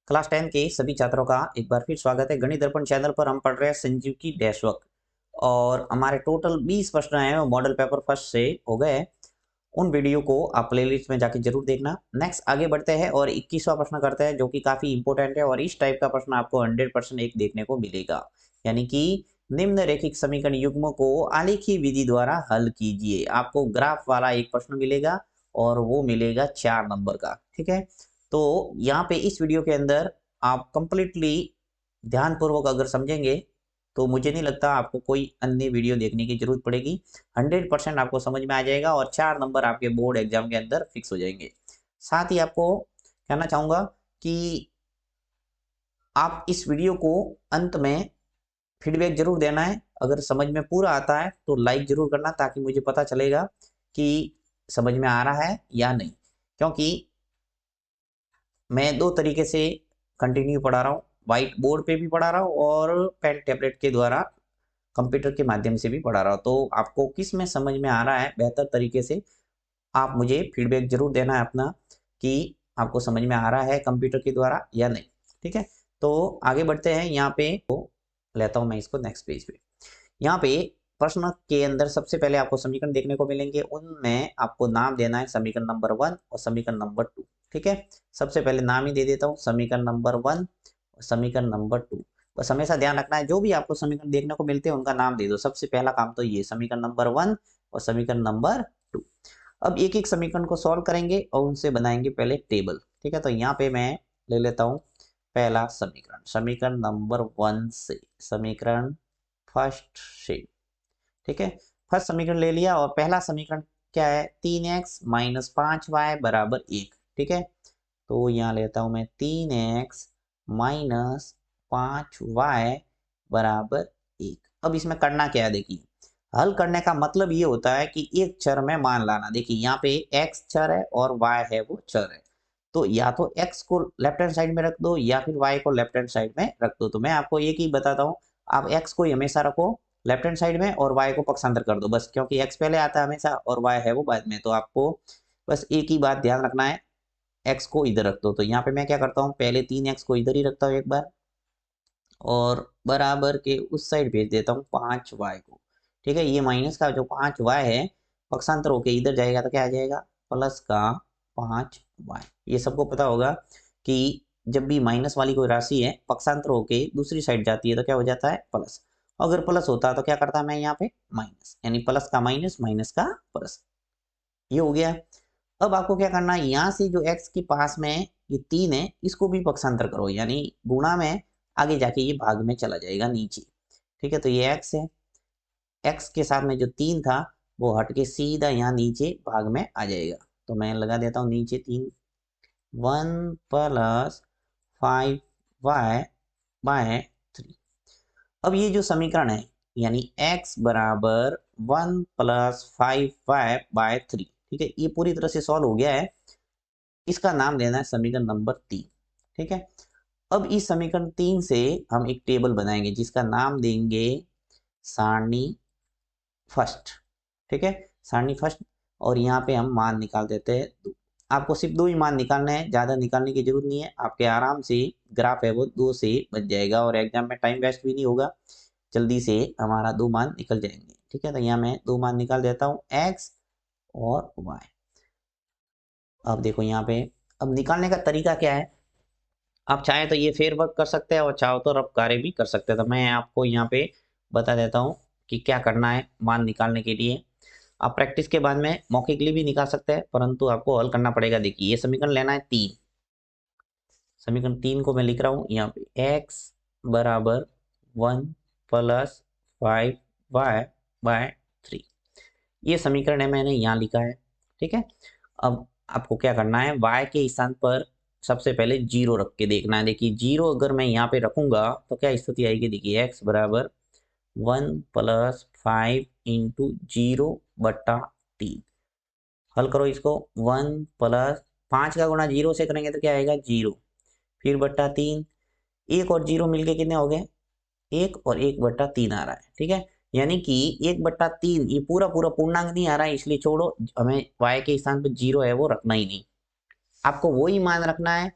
Class 10 के सभी छात्रों का एक बार फिर स्वागत है। गणित दर्पण चैनल पर हम पढ़ रहे हैं संजीव की डैश वर्क और हमारे टोटल 20 प्रश्न आए हैं, मॉडल पेपर फर्स्ट से हो गए। उन वीडियो को आप प्लेलिस्ट में जाके जरूर देखना। नेक्स्ट आगे बढ़ते हैं और 21वां प्रश्न करते हैं जो कि काफी इंपॉर्टेंट है और इस टाइप का प्रश्न आपको 100% एक देखने को मिलेगा। यानी कि निम्न रेखिक समीकरण युग्म को आलेखी विधि द्वारा हल कीजिए। आपको ग्राफ वाला एक प्रश्न मिलेगा और वो मिलेगा 4 नंबर का। ठीक है, तो यहाँ पे इस वीडियो के अंदर आप कंप्लीटली ध्यानपूर्वक अगर समझेंगे तो मुझे नहीं लगता आपको कोई अन्य वीडियो देखने की जरूरत पड़ेगी। 100% आपको समझ में आ जाएगा और 4 नंबर आपके बोर्ड एग्जाम के अंदर फिक्स हो जाएंगे। साथ ही आपको कहना चाहूंगा कि आप इस वीडियो को अंत में फीडबैक जरूर देना है। अगर समझ में पूरा आता है तो लाइक जरूर करना ताकि मुझे पता चलेगा कि समझ में आ रहा है या नहीं, क्योंकि मैं दो तरीके से कंटिन्यू पढ़ा रहा हूँ। व्हाइट बोर्ड पे भी पढ़ा रहा हूँ और पेन टैबलेट के द्वारा कंप्यूटर के माध्यम से भी पढ़ा रहा हूँ। तो आपको किस में समझ में आ रहा है बेहतर तरीके से, आप मुझे फीडबैक जरूर देना है अपना कि आपको समझ में आ रहा है कंप्यूटर के द्वारा या नहीं। ठीक है, तो आगे बढ़ते हैं। यहाँ पे लेता हूँ मैं इसको नेक्स्ट पेज पे। यहाँ पे प्रश्न के अंदर सबसे पहले आपको समीकरण देखने को मिलेंगे, उनमें आपको नाम देना है समीकरण नंबर 1 और समीकरण नंबर 2। ठीक है, सबसे पहले नाम ही दे देता हूँ, समीकरण नंबर 1 और समीकरण नंबर 2। बस हमेशा ध्यान रखना है जो भी आपको समीकरण देखने को मिलते हैं उनका नाम दे दो। सबसे पहला काम तो ये समीकरण नंबर 1 और समीकरण नंबर 2। अब एक एक समीकरण को सॉल्व करेंगे और उनसे बनाएंगे पहले टेबल। ठीक है, तो यहाँ पे मैं ले लेता हूँ पहला समीकरण, समीकरण नंबर 1 से, समीकरण फर्स्ट से। ठीक है, फर्स्ट समीकरण ले लिया और पहला समीकरण क्या है, 3x माइनस 5y बराबर 1। ठीक है, तो यहाँ लेता हूं मैं 3x माइनस 5y बराबर 1। अब इसमें करना क्या है, देखिए हल करने का मतलब ये होता है कि एक चर में मान लाना। देखिए यहाँ पे x चर है और y है वो चर है, तो या तो x को लेफ्ट हैंड साइड में रख दो या फिर y को लेफ्ट हैंड साइड में रख दो। तो मैं आपको एक ही बताता हूँ, आप x को हमेशा रखो लेफ्ट हैंड साइड में और y को पक्षांतर कर दो बस, क्योंकि x पहले आता है हमेशा और y है वो बाद में। तो आपको बस एक ही बात ध्यान रखना है, x को इधर रख दो। तो यहाँ पे मैं क्या करता हूँ, पहले 3x को इधर ही रखता हूँ एक बार और बराबर के उस साइड भेज देता हूँ 5y को। ठीक है, ये माइनस का जो 5y है पक्षांतर होके इधर जाएगा तो क्या आ जाएगा, प्लस का 5y। ये सबको पता होगा कि जब भी माइनस वाली कोई राशि है पक्षांतर होके दूसरी साइड जाती है तो क्या हो जाता है, प्लस। अगर प्लस होता तो क्या करता मैं यहाँ पे माइनस, यानी प्लस का माइनस, माइनस का प्लस। ये हो गया। अब आपको क्या करना है, यहाँ से जो x के पास में ये 3 है इसको भी पक्षांतर करो, यानी गुणा में आगे जाके ये भाग में चला जाएगा नीचे। ठीक है, तो ये x है, x के साथ में जो 3 था वो हट के सीधा यहाँ नीचे भाग में आ जाएगा। तो मैं लगा देता हूँ नीचे 3, 1 प्लस 5y बाय 3। अब ये जो समीकरण है यानी x बराबर 1 प्लस 5y बाय 3, ठीक है, ये पूरी तरह से सॉल्व हो गया है। इसका नाम देना है समीकरण नंबर 3। ठीक है, अब इस समीकरण 3 से हम एक टेबल बनाएंगे जिसका नाम देंगे सारणी फर्स्ट। ठीक है, सारणी फर्स्ट, और यहाँ पे हम मान निकाल देते हैं 2। आपको सिर्फ 2 ही मान निकालना है, ज्यादा निकालने की जरूरत नहीं है। आपके आराम से ग्राफ है वो 2 से बन जाएगा और एग्जाम में टाइम वेस्ट भी नहीं होगा, जल्दी से हमारा 2 मान निकल जाएंगे। ठीक है, तो यहाँ मैं 2 मान निकाल देता हूँ, x और y। अब देखो यहाँ पे, अब निकालने का तरीका क्या है, आप चाहें तो ये फेर वर्क कर सकते हैं और चाहो तो रफ कार्य भी कर सकते हैं। तो मैं आपको यहाँ पे बता देता हूँ कि क्या करना है मान निकालने के लिए। आप प्रैक्टिस के बाद में मौखिकली भी निकाल सकते हैं, परंतु आपको हल करना पड़ेगा। देखिए ये समीकरण लेना है 3, समीकरण 3 को मैं लिख रहा हूँ यहाँ पे, x बराबर 1 प्लस 5y बाय 3। ये समीकरण है, मैंने यहाँ लिखा है। ठीक है, अब आपको क्या करना है, y के स्थान पर सबसे पहले 0 रख के देखना है। देखिए 0 अगर मैं यहाँ पे रखूंगा तो क्या स्थिति आएगी, देखिए x बराबर 1 प्लस 5 इंटू 0 बट्टा 3। हल करो इसको, 1 प्लस 5 का गुणा 0 से करेंगे तो क्या आएगा 0, फिर बट्टा 3, 1 और 0 मिलके कितने हो गए, 1 और 1 बट्टा 3 आ रहा है। ठीक है, यानी कि 1 बट्टा 3 ये पूरा पूरा पूर्णांक नहीं आ रहा है, इसलिए छोड़ो, हमें y के स्थान पर 0 है वो रखना ही नहीं। आपको वही मान रखना है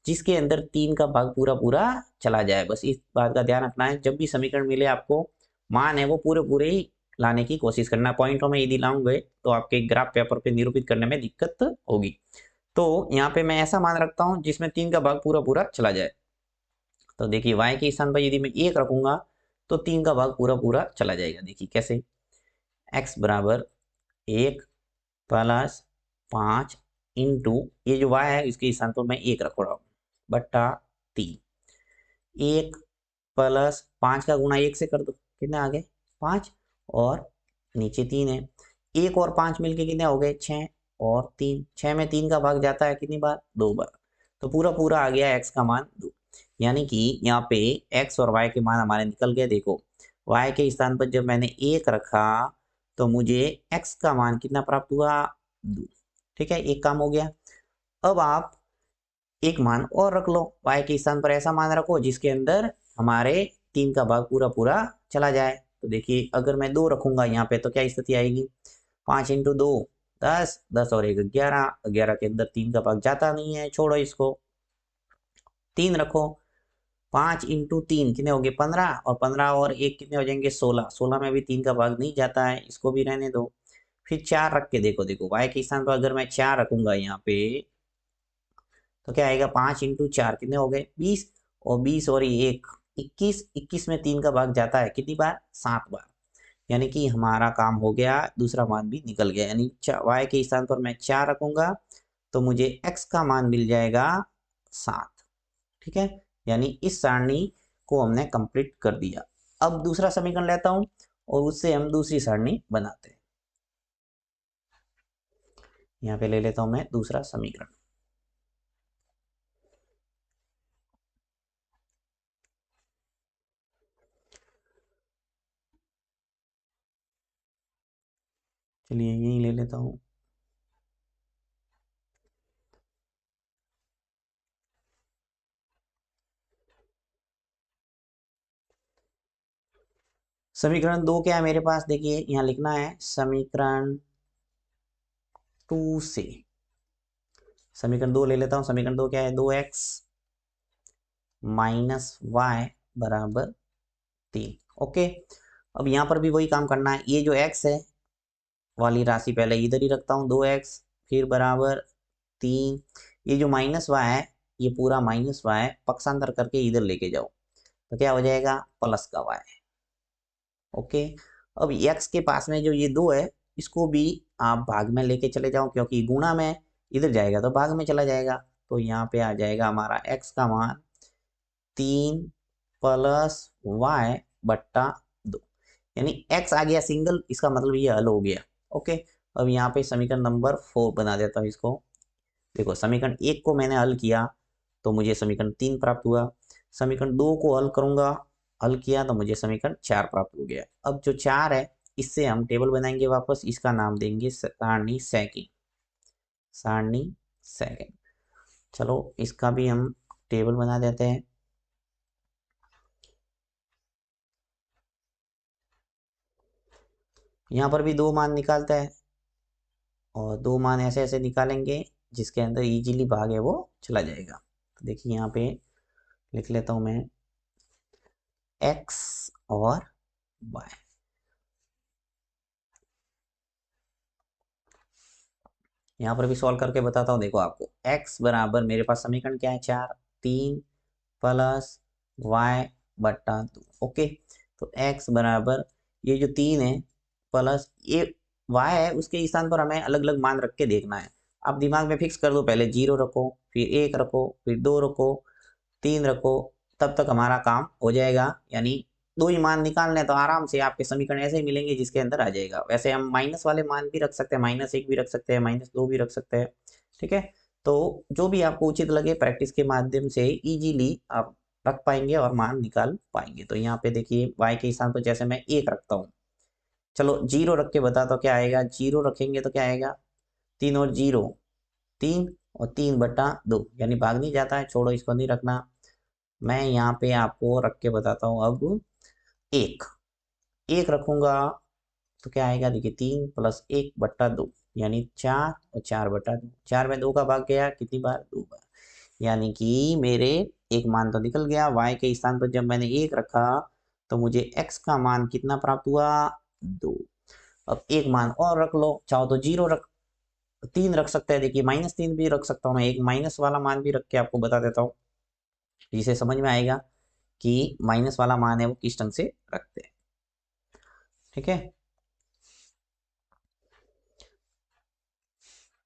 जिसके अंदर 3 का भाग पूरा पूरा चला जाए। बस इस बात का ध्यान रखना है, जब भी समीकरण मिले आपको मान है वो पूरे पूरे ही लाने की कोशिश करना। पॉइंटों में यदि लाऊंगे तो आपके ग्राफ पेपर पे निरूपित करने में दिक्कत होगी। तो यहाँ पे मैं ऐसा मान रखता हूँ जिसमें 3 का भाग पूरा पूरा चला जाए। तो देखिए y के स्थान पर यदि मैं 1 रखूंगा तो 3 का भाग पूरा पूरा चला जाएगा। देखिए कैसे, x बराबर 1 प्लस 5 इंटू ये जो y है इसके स्थान पर मैं 1 रख रहा हूँ बट्टा 3। 1 प्लस 5 का गुणा 1 से कर दो, कितने आ गए 5, और नीचे 3 है। 1 और 5 मिलके कितने हो गए 6, और 3, 6 में 3 का भाग जाता है कितनी बार 2 बार। तो पूरा पूरा आ गया x का मान 2। यानी कि यहाँ पे x और y के मान हमारे निकल गए। देखो y के स्थान पर जब मैंने 1 रखा तो मुझे x का मान कितना प्राप्त हुआ 2। ठीक है, एक काम हो गया। अब आप एक मान और रख लो, y के स्थान पर ऐसा मान रखो जिसके अंदर हमारे 3 का भाग पूरा पूरा चला जाए। तो देखिए अगर मैं 2 रखूंगा यहाँ पे तो क्या स्थिति आएगी, 5 इंटू 2 10, 10 और 1 11, 11 के अंदर 3 का भाग जाता नहीं है, छोड़ो इसको। 3 रखो, 5 इंटू 3 कितने हो गए 15, और 15 और 1 कितने हो जाएंगे 16, 16 में भी 3 का भाग नहीं जाता है, इसको भी रहने दो। फिर 4 रख के देखो, देखो y के स्थान पर अगर मैं 4 रखूंगा यहाँ पे तो क्या आएगा 5 इंटू 4 कितने हो गए 20, और 20 और 1 21, 21 में 3 का भाग जाता है कितनी बार 7 बार। यानी कि हमारा काम हो गया, दूसरा मान भी निकल गया। यानी y के स्थान पर मैं 4 रखूंगा तो मुझे x का मान मिल जाएगा 7। ठीक है, यानी इस सारणी को हमने कंप्लीट कर दिया। अब दूसरा समीकरण लेता हूं और उससे हम दूसरी सारणी बनाते हैं। यहाँ पे ले लेता हूं मैं दूसरा समीकरण। चलिए यही ले लेता हूं। समीकरण 2 क्या है मेरे पास, देखिए यहाँ लिखना है समीकरण 2 से। समीकरण 2 ले लेता हूँ। समीकरण 2 क्या है, 2x माइनस वाई बराबर 3। ओके, अब यहाँ पर भी वही काम करना है। ये जो x है वाली राशि पहले इधर ही रखता हूँ 2x, फिर बराबर 3। ये जो माइनस वाई है ये पूरा माइनस वाई पक्षांतर करके इधर लेके जाओ तो क्या हो जाएगा प्लस का y। ओके, अब x के पास में जो ये 2 है इसको भी आप भाग में लेके चले जाओ, क्योंकि गुणा में इधर जाएगा तो भाग में चला जाएगा। तो यहाँ पे आ जाएगा हमारा x का मान 3 प्लस वाई बट्टा 2। यानी x आ गया सिंगल, इसका मतलब ये हल हो गया। ओके, अब यहाँ पे समीकरण नंबर 4 बना देता हूँ इसको। देखो समीकरण 1 को मैंने हल किया तो मुझे समीकरण 3 प्राप्त हुआ। समीकरण 2 को हल करूंगा, हल किया तो मुझे समीकरण 4 प्राप्त हो गया। अब जो 4 है इससे हम टेबल बनाएंगे वापस, इसका नाम देंगे सारणी सेकंड। सारणी सेकंड, चलो इसका भी हम टेबल बना देते हैं। यहाँ पर भी 2 मान निकालता है, और 2 मान ऐसे ऐसे निकालेंगे जिसके अंदर इजीली भाग है वो चला जाएगा। तो देखिए यहाँ पे लिख लेता हूँ मैं x और y। यहाँ पर भी सॉल्व करके बताता हूँ। देखो आपको x बराबर मेरे पास समीकरण क्या है 4, 3 प्लस वाई बट्टा 2। ओके, तो x बराबर ये जो 3 है प्लस ये y है उसके स्थान पर हमें अलग अलग मान रख के देखना है। आप दिमाग में फिक्स कर दो, पहले 0 रखो, फिर 1 रखो, फिर 2 रखो, 3 रखो, तब तक हमारा काम हो जाएगा। यानी 2 ही मान निकालने हैं तो आराम से आपके समीकरण ऐसे ही मिलेंगे जिसके अंदर आ जाएगा। वैसे हम माइनस वाले मान भी रख सकते हैं, -1 भी रख सकते हैं, -2 भी रख सकते हैं। ठीक है, तो जो भी आपको उचित लगे प्रैक्टिस के माध्यम से इजीली आप रख पाएंगे और मान निकाल पाएंगे। तो यहाँ पे देखिए y के स्थान पर जैसे मैं 1 रखता हूँ, चलो 0 रख के बता तो क्या आएगा, 0 रखेंगे तो क्या आएगा 3 और 0 3, और 3 बटा 2, यानी भाग नहीं जाता है, छोड़ो इसको नहीं रखना। मैं यहाँ पे आपको रख के बताता हूँ। अब 1 1 रखूंगा तो क्या आएगा, देखिए 3 प्लस 1 बट्टा 2, यानी 4 और 4 बटा 2। 4 में 2 का भाग गया कितनी बार 2 बार। यानी कि मेरे एक मान तो निकल गया। y के स्थान पर जब मैंने 1 रखा तो मुझे x का मान कितना प्राप्त हुआ, 2। अब एक मान और रख लो, चाहो तो 0 रख, 3 रख सकते हैं। देखिए -3 भी रख सकता हूँ मैं, एक माइनस वाला मान भी रख के आपको बता देता हूँ, जिसे समझ में आएगा कि माइनस वाला मान है वो किस ढंग से रखते हैं। ठीक है,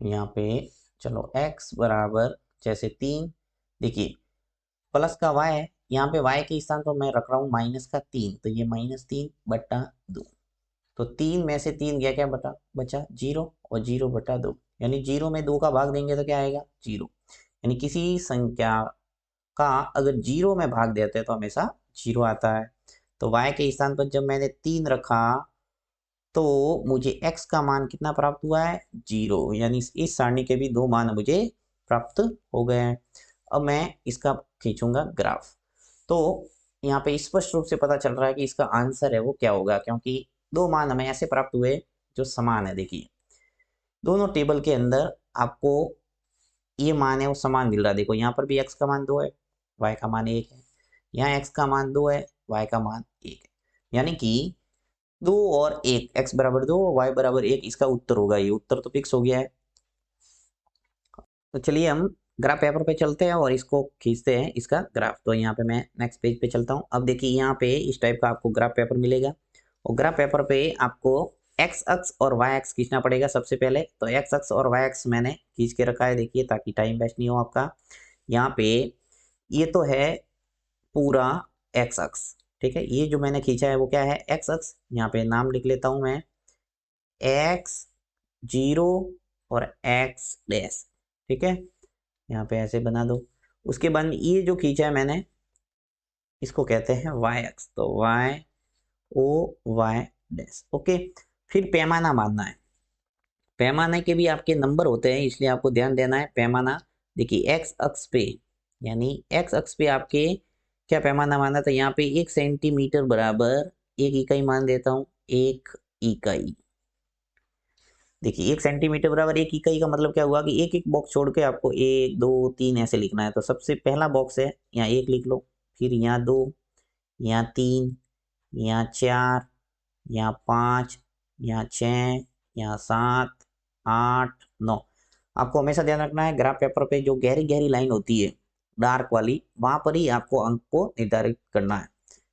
यहाँ पे चलो x बराबर जैसे 3, देखिए प्लस का y है, यहाँ पे y के स्थान पर मैं रख रहा हूँ माइनस का 3, तो ये -3/2। तो 3 में से 3 गया, क्या बचा 0, और 0/2, यानी 0 में 2 का भाग देंगे तो क्या आएगा 0। यानी किसी संख्या का अगर 0 में भाग देते हैं तो हमेशा 0 आता है। तो y के स्थान पर जब मैंने 3 रखा तो मुझे x का मान कितना प्राप्त हुआ है, 0। यानी इस सारणी के भी 2 मान मुझे प्राप्त हो गए हैं। अब मैं इसका खींचूंगा ग्राफ, तो यहाँ पे स्पष्ट रूप से पता चल रहा है कि इसका आंसर है वो क्या होगा, क्योंकि 2 मान हमें ऐसे प्राप्त हुए जो समान है। देखिए दोनों टेबल के अंदर आपको ये मान है वो समान मिल रहा है। देखो यहाँ पर भी x का मान 2 है, y का मान 1 है, यहाँ x का मान 2 है, y का मान 1 है। यानी कि 2 और 1, x बराबर 2 y बराबर 1 इसका उत्तर होगा। ये उत्तर तो फिक्स हो गया है। तो चलिए हम ग्राफ पेपर पे चलते हैं और इसको खींचते हैं इसका ग्राफ। तो यहाँ पे मैं नेक्स्ट पेज पे चलता हूँ। अब देखिए यहाँ पे इस टाइप का आपको ग्राफ पेपर मिलेगा, और ग्राफ पेपर पे आपको x अक्ष और y अक्ष खींचना पड़ेगा सबसे पहले। तो x अक्ष और y अक्ष मैंने खींच के रखा है, देखिए, ताकि टाइम वेस्ट नहीं हो आपका। यहाँ पे ये तो है पूरा x अक्ष, ठीक है। ये जो मैंने खींचा है वो क्या है, x अक्ष। यहाँ पे नाम लिख लेता हूँ मैं, x0 और x', ठीक है। यहाँ पे ऐसे बना दो। उसके बाद ये जो खींचा है मैंने इसको कहते हैं y अक्ष, तो y ओके। फिर पैमाना मानना है। पैमाने के भी आपके नंबर होते हैं, इसलिए आपको ध्यान देना है पैमाना। देखिए x अक्ष पे, यानी x अक्ष पे आपके क्या पैमाना माना था, यहाँ पे 1 सेंटीमीटर बराबर 1 इकाई मान देता हूँ, 1 इकाई। देखिए 1 सेंटीमीटर बराबर 1 इकाई का मतलब क्या हुआ कि एक एक बॉक्स छोड़ के आपको 1 2 3 ऐसे लिखना है। तो सबसे पहला बॉक्स है, यहाँ 1 लिख लो, फिर यहाँ 2, यहाँ 3, यहाँ 4, यहाँ 5, यहाँ 6, यहाँ 7, 8, 9। आपको हमेशा ध्यान रखना है ग्राफ पेपर पे जो गहरी गहरी लाइन होती है डार्क वाली, वहां पर ही आपको अंक को निर्धारित करना है,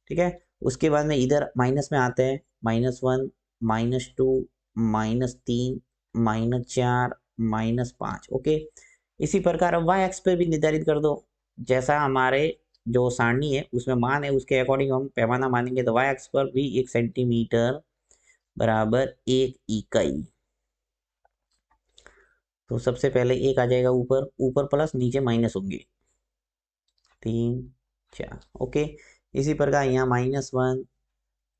ठीक है। उसके बाद में इधर माइनस में आते हैं, -1, -2, -3, -4, -5, ओके। इसी प्रकार अब y अक्ष पे भी निर्धारित कर दो, जैसा हमारे जो सारणी है उसमें मान है उसके अकॉर्डिंग हम पैमाना मानेंगे। तो y अक्ष पर भी 1 सेंटीमीटर बराबर 1 इकाई। तो सबसे पहले 1 आ जाएगा ऊपर, ऊपर प्लस नीचे माइनस होंगे, 3 4, ओके। इसी प्रकार यहाँ -1,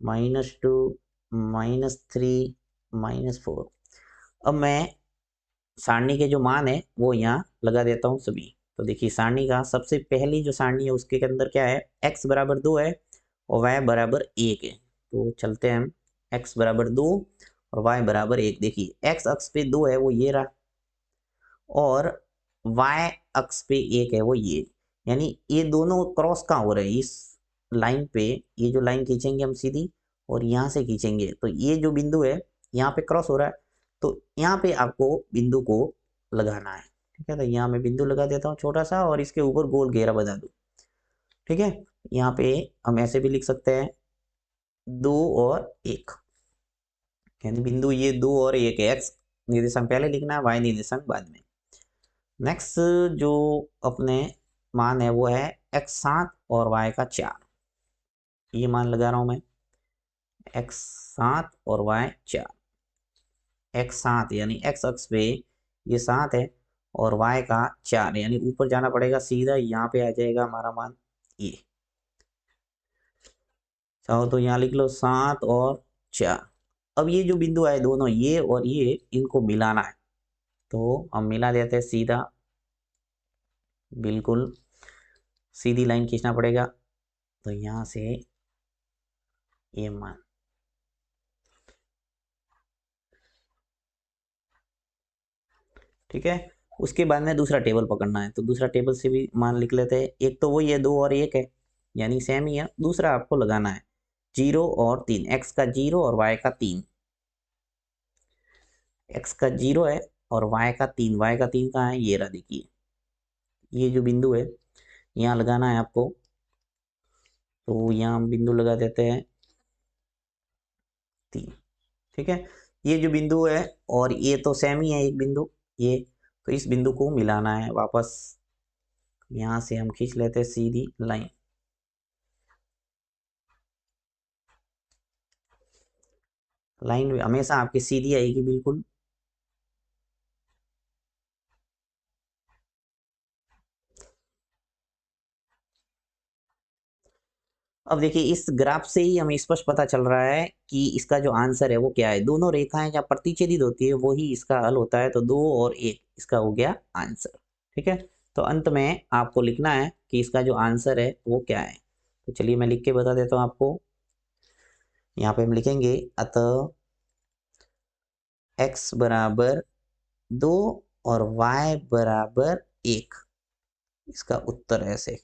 -2, -3, -4। अब मैं सारणी के जो मान है वो यहाँ लगा देता हूँ सभी। तो देखिए सारणी का सबसे पहली जो सारणी है उसके अंदर क्या है, x बराबर 2 है और y बराबर 1 है। तो चलते हैं हम, x बराबर 2 और y बराबर 1। देखिए x अक्ष पे 2 है वो ये रहा, और y अक्ष पे 1 है वो ये। यानी ये दोनों क्रॉस कहाँ हो रहे हैं, इस लाइन पे। ये जो लाइन खींचेंगे हम सीधी और यहाँ से खींचेंगे तो ये जो बिंदु है यहाँ पे क्रॉस हो रहा है। तो यहाँ पे आपको बिंदु को लगाना है, ठीक है। तो यहाँ मैं बिंदु लगा देता हूँ छोटा सा, और इसके ऊपर गोल घेरा बना दूँ, ठीक है। यहाँ पे हम ऐसे भी लिख सकते हैं 2 और 1, यानी बिंदु ये 2 और 1 है। एक्स निर्देशांक पहले लिखना है, वाई निर्देशांक बाद में। नेक्स्ट जो अपने मान है वो है x7 और y का 4। ये मान लगा रहा हूं मैं, x7 और y4। x7 यानी x अक्ष पे ये 7 है और y का 4, यानी ऊपर जाना पड़ेगा सीधा, यहाँ पे आ जाएगा हमारा मान ये। चाहो तो यहाँ लिख लो 7 और 4। अब ये जो बिंदु आए दोनों, ये और ये, इनको मिलाना है। तो हम मिला देते हैं सीधा, बिल्कुल सीधी लाइन खींचना पड़ेगा। तो यहाँ से ये मान, ठीक है। उसके बाद में दूसरा टेबल पकड़ना है, तो दूसरा टेबल से भी मान लिख लेते हैं। एक तो वही है 2 और 1 है, यानी सेम ही है। दूसरा आपको लगाना है 0 और 3, x का 0 और y का 3, x का 0 है और y का 3, y का 3 कहाँ है, ये रहा देखिए, ये जो बिंदु है यहाँ लगाना है आपको। तो यहाँ हम बिंदु लगा देते हैं 3, ठीक है। ये जो बिंदु है और ये तो सेम ही है एक बिंदु ये, तो इस बिंदु को मिलाना है वापस। यहाँ से हम खींच लेते हैं सीधी लाइन, लाइन हमेशा आपकी सीधी आएगी बिल्कुल। अब देखिए इस ग्राफ से ही हमें स्पष्ट पता चल रहा है कि इसका जो आंसर है वो क्या है। दोनों रेखाएं जहाँ प्रतिच्छेदित होती है वही इसका हल होता है, तो 2 और 1 इसका हो गया आंसर, ठीक है। तो अंत में आपको लिखना है कि इसका जो आंसर है वो क्या है। तो चलिए मैं लिख के बता देता हूँ आपको। यहाँ पे हम लिखेंगे अतः x बराबर 2 और y बराबर 1, इसका उत्तर ऐसे।